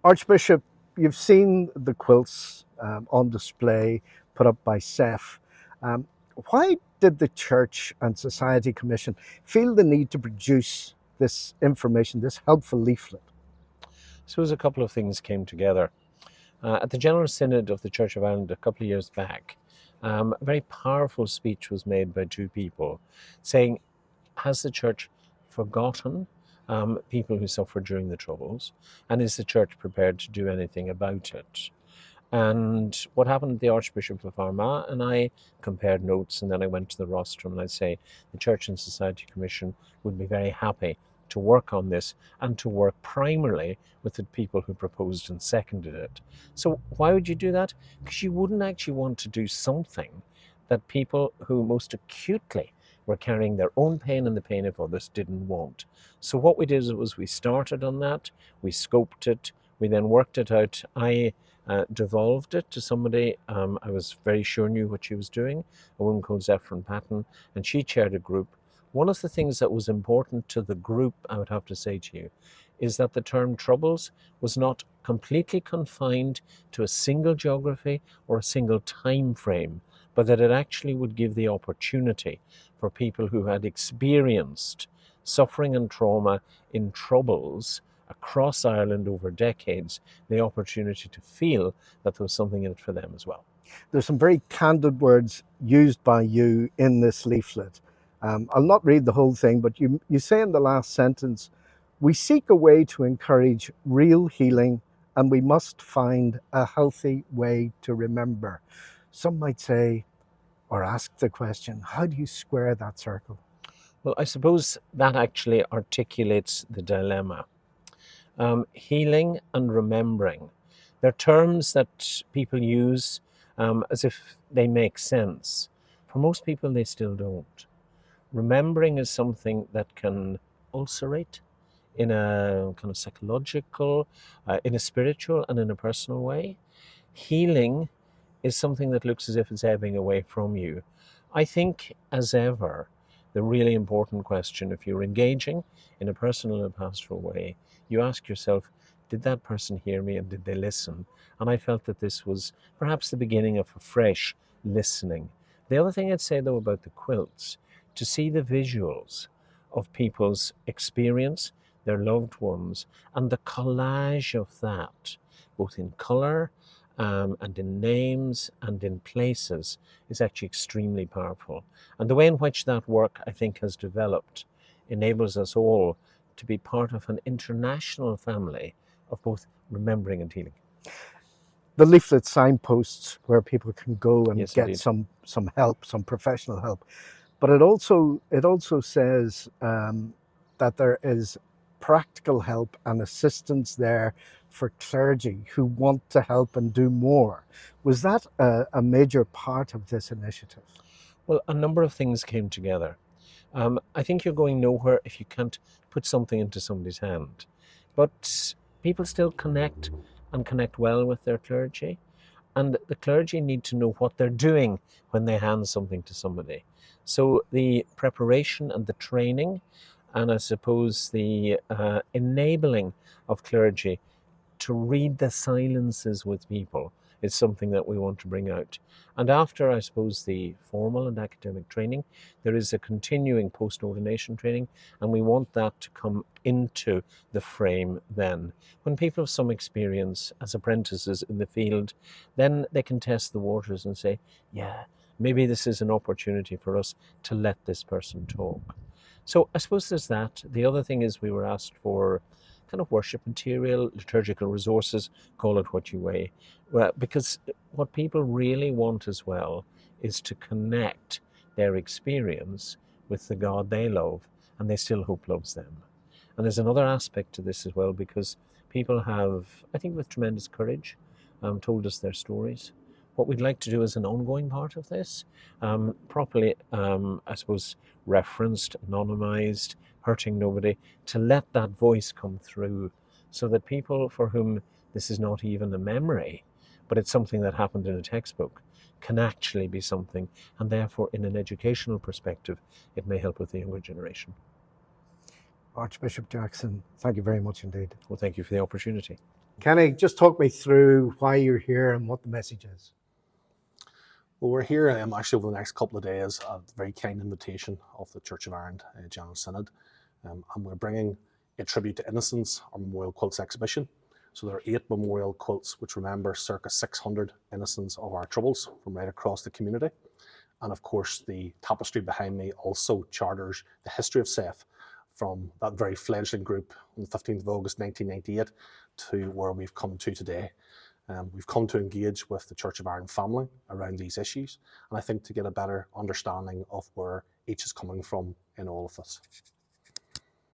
Archbishop, you've seen the quilts on display put up by Seth. Why did the Church and Society Commission feel the need to produce this information, this helpful leaflet? So as a couple of things came together. At the General Synod of the Church of Ireland a couple of years back, a very powerful speech was made by two people saying, has the Church forgotten people who suffered during the Troubles, and is the Church prepared to do anything about it? And what happened, the Archbishop of Armagh and I compared notes, and then I went to the rostrum and I'd say the Church and Society Commission would be very happy to work on this and to work primarily with the people who proposed and seconded it. So why would you do that? Because you wouldn't actually want to do something that people who most acutely were carrying their own pain and the pain of others didn't want. So what we did was we started on that, we scoped it, we then worked it out. I devolved it to somebody I was very sure knew what she was doing, a woman called Zephyrin Patton, and she chaired a group. One of the things that was important to the group, I would have to say to you, is that the term Troubles was not completely confined to a single geography or a single time frame, but that it actually would give the opportunity for people who had experienced suffering and trauma in Troubles across Ireland over decades, the opportunity to feel that there was something in it for them as well. There's some very candid words used by you in this leaflet. I'll not read the whole thing, but you say in the last sentence, we seek a way to encourage real healing, and we must find a healthy way to remember. Some might say, or ask the question, how do you square that circle? Well, I suppose that actually articulates the dilemma. Healing and remembering. They're terms that people use as if they make sense. For most people, they still don't. Remembering is something that can ulcerate in a kind of psychological, in a spiritual and in a personal way. Healing is something that looks as if it's ebbing away from you. I think, as ever, the really important question, if you're engaging in a personal and pastoral way, you ask yourself, did that person hear me and did they listen? And I felt that this was perhaps the beginning of a fresh listening. The other thing I'd say, though, about the quilts, to see the visuals of people's experience, their loved ones, and the collage of that, both in colour and in names and in places, is actually extremely powerful. And the way in which that work, I think, has developed enables us all to be part of an international family of both remembering and healing. The leaflet signposts where people can go and Yes, get indeed. some help, some professional help. But it also says that there is practical help and assistance there for clergy who want to help and do more. Was that a major part of this initiative? Well, a number of things came together. I think you're going nowhere if you can't put something into somebody's hand. But people still connect and connect well with their clergy. And the clergy need to know what they're doing when they hand something to somebody. So the preparation and the training, and I suppose the enabling of clergy to read the silences with people is something that we want to bring out. And after, I suppose, the formal and academic training, there is a continuing post-ordination training, and we want that to come into the frame then. When people have some experience as apprentices in the field, then they can test the waters and say, yeah, maybe this is an opportunity for us to let this person talk. So I suppose there's that. The other thing is we were asked for kind of worship material, liturgical resources, call it what you may. Well, because what people really want as well is to connect their experience with the God they love and they still hope loves them. And there's another aspect to this as well, because people have, I think with tremendous courage, told us their stories. What we'd like to do as an ongoing part of this, properly, I suppose, referenced, anonymized, hurting nobody, to let that voice come through so that people for whom this is not even a memory, but it's something that happened in a textbook, can actually be something, and therefore in an educational perspective, it may help with the younger generation. Archbishop Jackson, thank you very much indeed. Well, thank you for the opportunity. Kenny, just talk me through why you're here and what the message is. Well, we're here actually over the next couple of days at the very kind invitation of the Church of Ireland General Synod, and we're bringing a tribute to innocence, our memorial quilts exhibition. So there are 8 memorial quilts which remember circa 600 innocents of our troubles from right across the community. And of course, the tapestry behind me also charters the history of SEF from that very fledgling group on the 15th of August 1998 to where we've come to today. We've come to engage with the Church of Ireland family around these issues, and I think to get a better understanding of where each is coming from in all of this.